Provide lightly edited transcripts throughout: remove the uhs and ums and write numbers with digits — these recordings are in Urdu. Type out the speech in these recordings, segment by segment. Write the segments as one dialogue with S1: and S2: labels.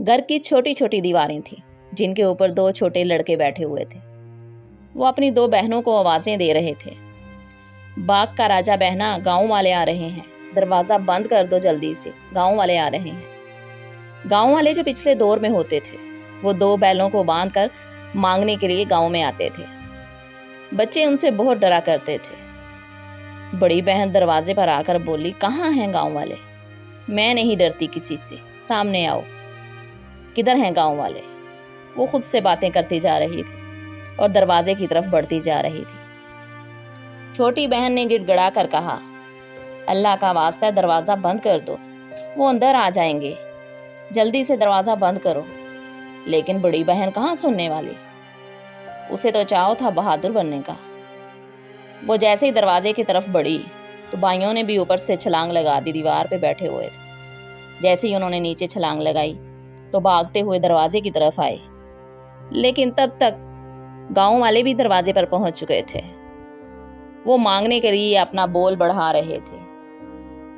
S1: گھر کی چھوٹی چھوٹی دیواریں تھیں جن کے اوپر 2 چھوٹے لڑکے بیٹھے ہوئے تھے۔ وہ اپنی 2 بہنوں کو آوازیں دے رہے تھے، باغ کا راجہ بہنا، گاؤں والے آ رہے ہیں، دروازہ بند کر دو جلدی سے، گاؤں والے آ رہے ہیں۔ گاؤں والے جو پچھلے دور میں ہوتے تھے وہ 2 بیلوں کو باندھ کر مانگنے کے لیے گاؤں میں آتے تھے۔ بچے ان سے بہت ڈرا کرتے تھے۔ بڑی بہن دروازے پر آ کر بولی، کہاں ہیں گاؤں والے؟ میں نہیں ڈرتی کسی سے، سامنے آؤ۔ کدھر ہیں گاؤں والے؟ وہ خود سے باتیں کرتی جا رہی تھی اور دروازے کی طرف بڑھتی جا رہی تھی۔ چھوٹی بہن نے گڑ گڑا کر کہا، اللہ کا واسطہ دروازہ بند کر دو، وہ اندر آ جائیں گے، جلدی سے دروازہ بند کرو۔ لیکن بڑی بہن کہاں سننے والی، اسے تو چاؤ تھا بہادر بننے کا۔ وہ جیسے ہی دروازے کی طرف بڑھی تو بھائیوں نے بھی اوپر سے چھلانگ لگا دی، دیوار پہ بیٹھے ہوئے تھے۔ جیسے ہی انہوں نے نیچے چھلانگ لگائی تو بھاگتے ہوئے دروازے کی طرف آئے، لیکن تب تک گاؤں والے بھی دروازے پر پہنچ چکے تھے۔ وہ مانگنے کے لیے اپنا بول بڑھا رہے تھے،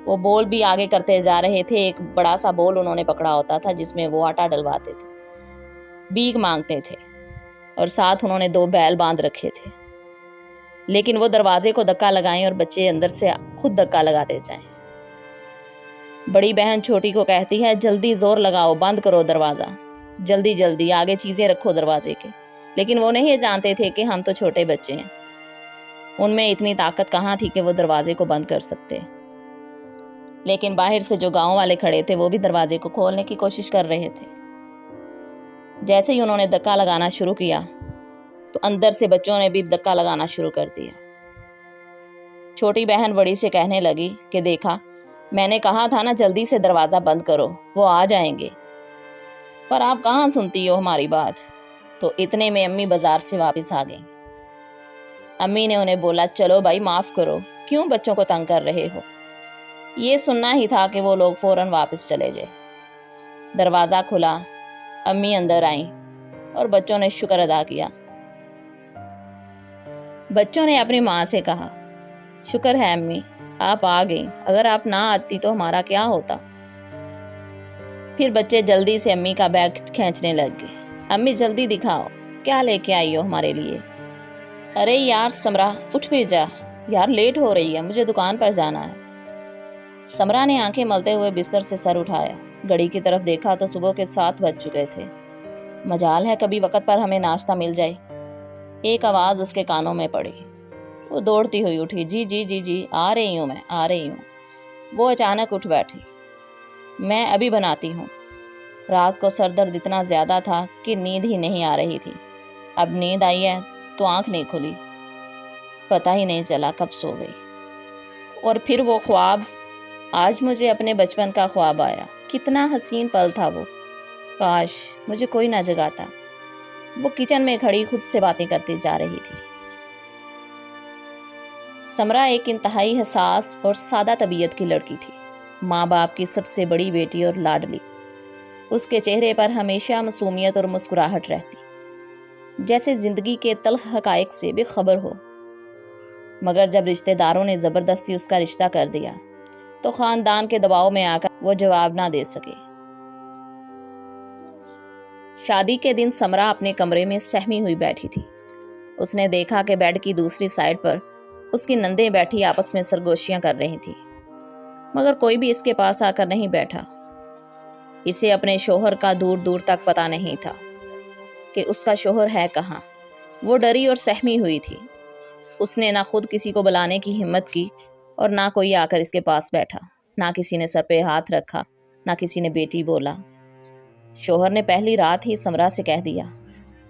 S1: وہ بول بھی آگے کرتے جا رہے تھے۔ ایک بڑا سا بول انہوں نے پکڑا ہوتا تھا جس میں وہ آٹا ڈلواتے تھے، بھیک مانگتے تھے، اور ساتھ انہوں نے 2 بیل باندھ رکھے تھے۔ لیکن وہ دروازے کو دھکا لگائیں اور بچے اندر سے خود دھکا لگاتے جائیں۔ بڑی بہن چھوٹی کو کہتی ہے، جلدی زور لگاؤ، بند کرو دروازہ، جلدی جلدی آگے چیزیں رکھو دروازے کے۔ لیکن وہ نہیں جانتے تھے کہ ہم تو چھوٹے بچے ہیں، ان میں اتنی طاقت کہاں تھی کہ وہ دروازے کو بند کر سکتے۔ لیکن باہر سے جو گاؤں والے کھڑے تھے وہ بھی دروازے کو کھولنے کی کوشش کر رہے تھے۔ جیسے ہی انہوں نے دھکا لگانا شروع کیا تو اندر سے بچوں نے بھی دھکا لگانا شروع کر دیا۔ چھوٹی بہن بڑی سے کہنے لگی کہ دیکھا، میں نے کہا تھا نا جلدی سے دروازہ بند کرو، وہ آ جائیں گے، پر آپ کہاں سنتی ہو ہماری بات۔ تو اتنے میں امی بازار سے واپس آ گئیں۔ امی نے انہیں بولا، چلو بھائی معاف کرو، کیوں بچوں کو تنگ کر رہے ہو؟ یہ سننا ہی تھا کہ وہ لوگ فوراً واپس چلے گئے۔ دروازہ کھلا، امی اندر آئیں اور بچوں نے شکر ادا کیا۔ بچوں نے اپنی ماں سے کہا، شکر ہے امی، آپ آ گئیں، اگر آپ نہ آتی تو ہمارا کیا ہوتا۔ پھر بچے جلدی سے امی کا بیگ کھینچنے لگ گئے۔ امی جلدی دکھاؤ، کیا لے کے آئی ہو ہمارے لیے؟ ارے یار سمرا، اٹھ بھی جا یار، لیٹ ہو رہی ہے، مجھے دکان پر جانا ہے۔ سمرا نے آنکھیں ملتے ہوئے بستر سے سر اٹھایا، گھڑی کی طرف دیکھا تو صبح کے 7 بج چکے تھے۔ مجال ہے کبھی وقت پر ہمیں ناشتہ مل جائے۔ ایک آواز اس کے کانوں میں پڑی۔ وہ دوڑتی ہوئی اٹھی، جی جی جی جی، آ رہی ہوں، میں آ رہی ہوں۔ وہ اچانک اٹھ بیٹھی، میں ابھی بناتی ہوں۔ رات کو سر درد اتنا زیادہ تھا کہ نیند ہی نہیں آ رہی تھی۔ اب نیند آئی ہے تو آنکھ نہیں کھلی، پتہ ہی نہیں چلا کب سو گئی۔ اور پھر وہ خواب، آج مجھے اپنے بچپن کا خواب آیا، کتنا حسین پل تھا وہ، کاش مجھے کوئی نہ جگاتا۔ وہ کچن میں کھڑی خود سے باتیں کرتی جا رہی تھی۔ سمرا ایک انتہائی حساس اور سادہ طبیعت کی لڑکی تھی، ماں باپ کی سب سے بڑی بیٹی اور لاڈلی۔ اس کے چہرے پر ہمیشہ معصومیت اور مسکراہٹ رہتی، جیسے زندگی کے تلخ حقائق سے بے خبر ہو۔ مگر جب رشتہ داروں نے زبردستی اس کا رشتہ کر دیا تو خاندان کے دباؤ میں آ کر وہ جواب نہ دے سکے۔ شادی کے دن سمرا اپنے کمرے میں سہمی ہوئی بیٹھی تھی۔ اس نے دیکھا کہ بیڈ کی دوسری سائڈ پر اس کی نندیں بیٹھی آپس میں سرگوشیاں کر رہی تھی، مگر کوئی بھی اس کے پاس آ کر نہیں بیٹھا۔ اسے اپنے شوہر کا دور دور تک پتہ نہیں تھا کہ اس کا شوہر ہے کہاں۔ وہ ڈری اور سہمی ہوئی تھی۔ اس نے نہ خود کسی کو بلانے کی ہمت کی اور نہ کوئی آ کر اس کے پاس بیٹھا، نہ کسی نے سر پہ ہاتھ رکھا، نہ کسی نے بیٹی بولا۔ شوہر نے پہلی رات ہی سمرا سے کہہ دیا،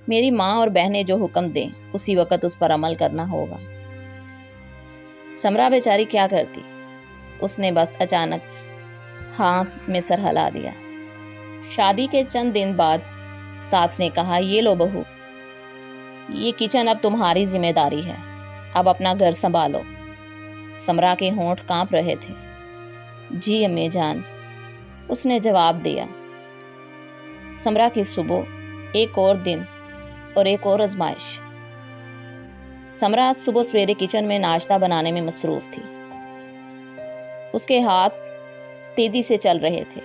S1: میری ماں اور بہنیں جو حکم دیں اسی وقت اس پر عمل کرنا ہوگا۔ سمرا بیچاری کیا کرتی؟ اس نے بس اچانک ہاتھ میں سر ہلا دیا۔ شادی کے چند دن بعد ساس نے کہا، یہ لو بہو، یہ کچن اب تمہاری ذمہ داری ہے، اب اپنا گھر سنبھالو۔ سمرا کے ہونٹ کانپ رہے تھے۔ جی امی جان، اس نے جواب دیا۔ سمرا کی صبح، ایک اور دن اور ایک اور آزمائش۔ سمرا صبح سویرے کچن میں ناشتہ بنانے میں مصروف تھی۔ اس کے ہاتھ تیزی سے چل رہے تھے۔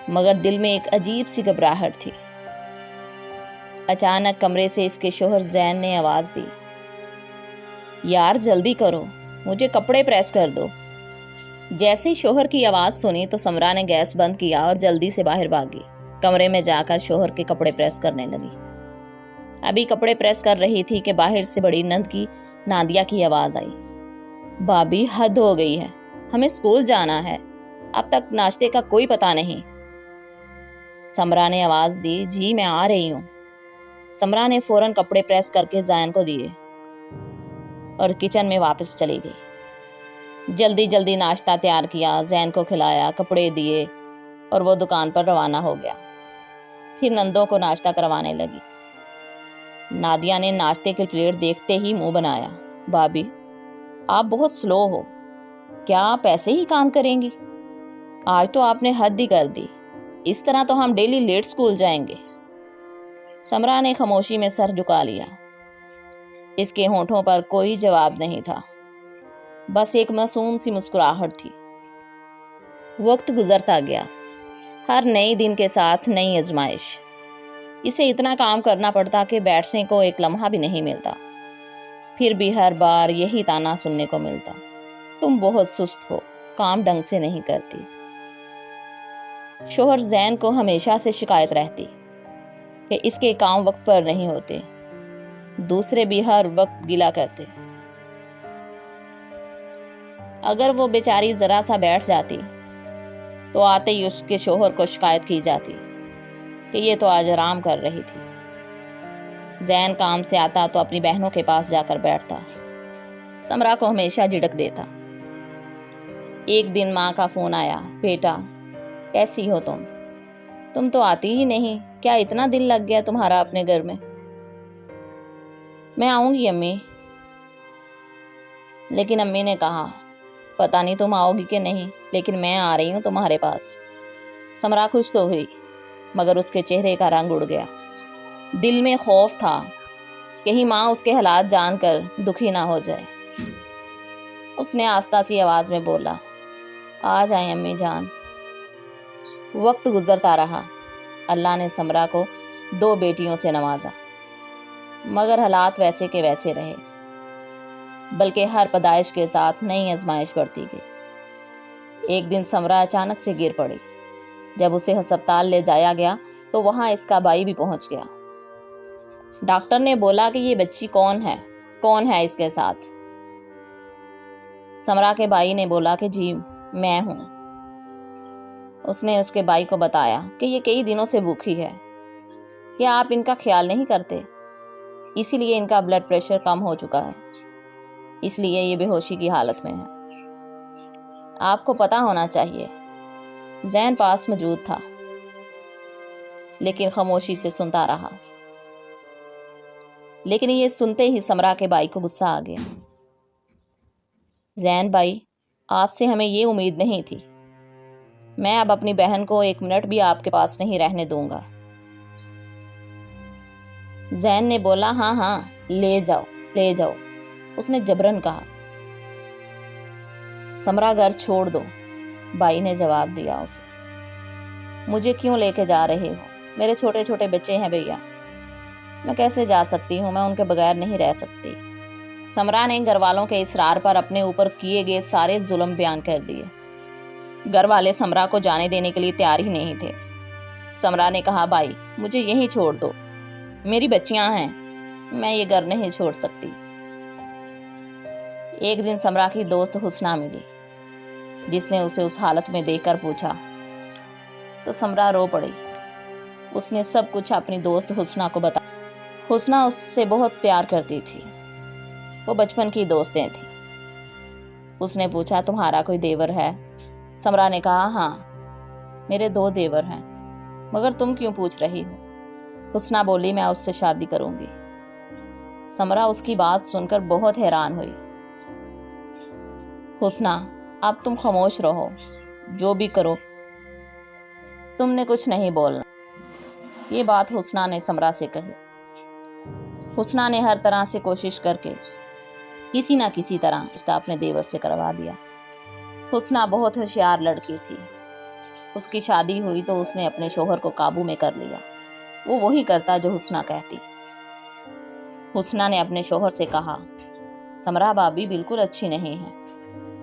S1: مگر دل میں ایک عجیب سی گھبراہٹ تھی۔ اچانک کمرے سے اس کے شوہر زین نے آواز دی، یار جلدی کرو، مجھے کپڑے پریس کر دو۔ جیسے ہی شوہر کی آواز سنی تو سمرا نے گیس بند کیا اور جلدی سے باہر بھاگی۔ کمرے میں جا کر شوہر کے کپڑے پریس کرنے لگی۔ ابھی کپڑے پریس کر رہی تھی کہ باہر سے بڑی نند کی نادیہ کی آواز آئی، بھابھی حد ہو گئی ہے، ہمیں اسکول جانا ہے، اب تک ناشتے کا کوئی پتہ نہیں۔ سمرا نے آواز دی، جی میں آ رہی ہوں۔ سمرا نے فوراً کپڑے پریس کر کے زین کو دیے اور کچن میں واپس چلی گئی۔ جلدی جلدی ناشتہ تیار کیا، زین کو کھلایا، کپڑے دیے اور وہ دکان پر روانہ ہو گیا۔ پھر نندوں کو ناشتہ کروانے لگی۔ نادیہ نے ناشتے کی پلیٹ دیکھتے ہی منہ بنایا، بھابھی آپ بہت سلو ہو، کیا آپ ایسے ہی کام کریں گی؟ آج تو آپ نے حد ہی کر دی، اس طرح تو ہم ڈیلی لیٹ اسکول جائیں گے۔ سمرا نے خاموشی میں سر جھکا لیا۔ اس کے ہونٹوں پر کوئی جواب نہیں تھا، بس ایک معصوم سی مسکراہٹ تھی۔ وقت گزرتا گیا، ہر نئے دن کے ساتھ نئی آزمائش۔ اسے اتنا کام کرنا پڑتا کہ بیٹھنے کو ایک لمحہ بھی نہیں ملتا۔ پھر بھی ہر بار یہی طعنہ سننے کو ملتا، تم بہت سست ہو، کام ڈھنگ سے نہیں کرتی۔ شوہر زین کو ہمیشہ سے شکایت رہتی کہ اس کے کام وقت پر نہیں ہوتے، دوسرے بھی ہر وقت گلہ کرتے۔ اگر وہ بیچاری ذرا سا بیٹھ جاتی تو آتے ہی اس کے شوہر کو شکایت کی جاتی کہ یہ تو آج آرام کر رہی تھی۔ زین کام سے آتا تو اپنی بہنوں کے پاس جا کر بیٹھتا، سمرا کو ہمیشہ جھڑک دیتا۔ ایک دن ماں کا فون آیا، بیٹا کیسی ہو تم تو آتی ہی نہیں، کیا اتنا دل لگ گیا تمہارا اپنے گھر میں؟ میں آؤں گی امی، لیکن امی نے کہا پتہ نہیں تم آؤ گی کہ نہیں، لیکن میں آ رہی ہوں تمہارے پاس۔ سمرا خوش تو ہوئی مگر اس کے چہرے کا رنگ اڑ گیا۔ دل میں خوف تھا کہیں ماں اس کے حالات جان کر دکھی نہ ہو جائے۔ اس نے آہستہ سی آواز میں بولا، آ جائیں امی جان۔ وقت گزرتا رہا، اللہ نے سمرا کو 2 بیٹیوں سے نوازا، مگر حالات ویسے کے ویسے رہے، بلکہ ہر پیدائش کے ساتھ نئی آزمائش بڑھتی گئی۔ ایک دن سمرا اچانک سے گر پڑی۔ جب اسے ہسپتال لے جایا گیا تو وہاں اس کا بھائی بھی پہنچ گیا۔ ڈاکٹر نے بولا کہ یہ بچی کون ہے اس کے ساتھ؟ سمرا کے بھائی نے بولا کہ جی میں ہوں۔ اس نے اس کے بھائی کو بتایا کہ یہ کئی دنوں سے بھوکی ہے، کیا آپ ان کا خیال نہیں کرتے؟ اسی لیے ان کا بلڈ پریشر کم ہو چکا ہے، اس لیے یہ بے ہوشی کی حالت میں ہے، آپ کو پتہ ہونا چاہیے۔ زین پاس موجود تھا لیکن خاموشی سے سنتا رہا۔ لیکن یہ سنتے ہی سمرا کے بھائی کو غصہ آ گیا۔ زین بھائی، آپ سے ہمیں یہ امید نہیں تھی، میں اب اپنی بہن کو 1 منٹ بھی آپ کے پاس نہیں رہنے دوں گا۔ زین نے بولا، ہاں لے جاؤ، اس نے جبرن کہا۔ سمرا گھر چھوڑ دو، بھائی نے جواب دیا اسے۔ مجھے کیوں لے کے جا رہے ہو؟ میرے چھوٹے چھوٹے بچے ہیں بھیا، میں کیسے جا سکتی ہوں، میں ان کے بغیر نہیں رہ سکتی۔ سمرا نے گھر والوں کے اصرار پر اپنے اوپر کیے گئے سارے ظلم بیان کر دیے۔ گھر والے سمرا کو جانے دینے کے لیے تیار ہی نہیں تھے۔ سمرا نے کہا، بھائی مجھے یہیں چھوڑ دو، میری بچیاں ہیں، میں یہ گھر نہیں چھوڑ سکتی۔ ایک دن سمرا کی دوست حسنہ ملی، جس نے اسے اس حالت میں دیکھ کر پوچھا تو سمرا رو پڑی۔ اس نے سب کچھ اپنی دوست حسنہ کو بتایا۔ حسنہ اس سے بہت پیار کرتی تھی، وہ بچپن کی دوستیں تھیں۔ اس نے پوچھا، تمہارا کوئی دیور ہے؟ سمرا نے کہا، ہاں میرے 2 دیور ہیں، مگر تم کیوں پوچھ رہی ہو؟ حسنہ بولی، میں اس سے شادی کروں گی۔ سمرا اس کی بات سن کر بہت حیران ہوئی۔ حسنہ اب تم خاموش رہو، جو بھی کرو تم نے کچھ نہیں بولنا۔ یہ بات حسنہ نے سمرا سے کہی۔ حسنہ نے ہر طرح سے کوشش کر کے کسی نہ کسی طرح رشتہ اپنے دیور سے کروا دیا۔ حسنہ بہت ہوشیار لڑکی تھی، اس کی شادی ہوئی تو اس نے اپنے شوہر کو قابو میں کر لیا۔ وہ وہی کرتا جو حسنہ کہتی۔ حسنہ نے اپنے شوہر سے کہا، سمرا بھابی بالکل اچھی نہیں ہے،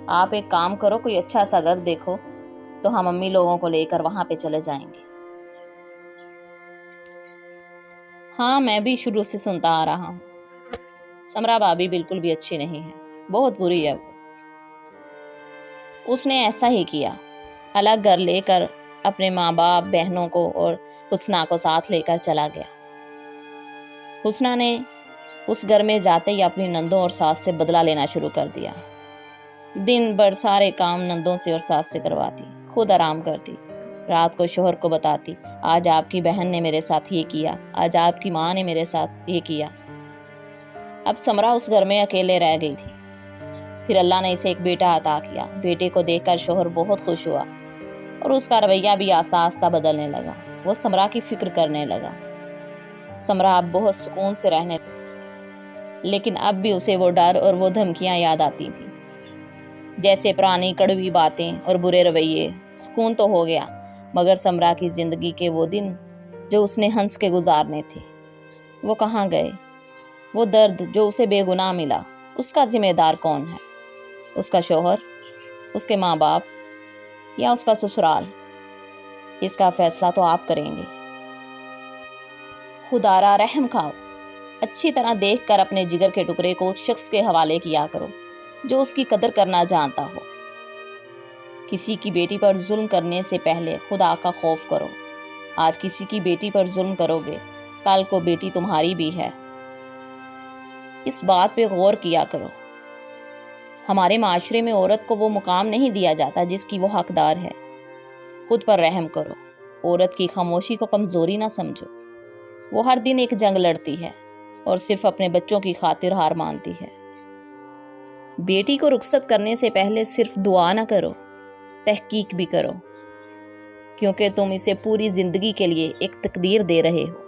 S1: آپ ایک کام کرو، کوئی اچھا سا گھر دیکھو تو ہم امی لوگوں کو لے کر وہاں پہ چلے جائیں گے۔ ہاں، میں بھی شروع سے سنتا آ رہا ہوں، سمرا بھابی بالکل بھی اچھی نہیں ہے، بہت بری ہے وہ۔ اس نے ایسا ہی کیا، الگ گھر لے کر اپنے ماں باپ، بہنوں کو اور حسنہ کو ساتھ لے کر چلا گیا۔ حسنہ نے اس گھر میں جاتے ہی اپنی نندوں اور ساس سے بدلہ لینا شروع کر دیا۔ دن بھر سارے کام نندوں سے اور ساس سے کرواتی، خود آرام کرتی، رات کو شوہر کو بتاتی، آج آپ کی بہن نے میرے ساتھ یہ کیا، آج آپ کی ماں نے میرے ساتھ یہ کیا۔ اب سمرا اس گھر میں اکیلے رہ گئی تھی۔ پھر اللہ نے اسے ایک بیٹا عطا کیا۔ بیٹے کو دیکھ کر شوہر بہت خوش ہوا اور اس کا رویہ بھی آہستہ آہستہ بدلنے لگا۔ وہ سمرا کی فکر کرنے لگا۔ سمرا اب بہت سکون سے رہنے لگا، لیکن اب بھی اسے وہ ڈر اور وہ دھمکیاں یاد آتی تھیں، جیسے پرانی کڑوی باتیں اور برے رویے۔ سکون تو ہو گیا، مگر سمرا کی زندگی کے وہ دن جو اس نے ہنس کے گزارنے تھے، وہ کہاں گئے؟ وہ درد جو اسے بے گناہ ملا، اس کا ذمہ دار کون ہے؟ اس کا شوہر، اس کے ماں باپ یا اس کا سسرال؟ اس کا فیصلہ تو آپ کریں گے۔ خدارا رحم کھاؤ، اچھی طرح دیکھ کر اپنے جگر کے ٹکڑے کو اس شخص کے حوالے کیا کرو جو اس کی قدر کرنا جانتا ہو۔ کسی کی بیٹی پر ظلم کرنے سے پہلے خدا کا خوف کرو۔ آج کسی کی بیٹی پر ظلم کرو گے، کل کو بیٹی تمہاری بھی ہے۔ اس بات پہ غور کیا کرو۔ ہمارے معاشرے میں عورت کو وہ مقام نہیں دیا جاتا جس کی وہ حقدار ہے۔ خود پر رحم کرو۔ عورت کی خاموشی کو کمزوری نہ سمجھو۔ وہ ہر دن ایک جنگ لڑتی ہے اور صرف اپنے بچوں کی خاطر ہار مانتی ہے۔ بیٹی کو رخصت کرنے سے پہلے صرف دعا نہ کرو، تحقیق بھی کرو، کیونکہ تم اسے پوری زندگی کے لیے ایک تقدیر دے رہے ہو۔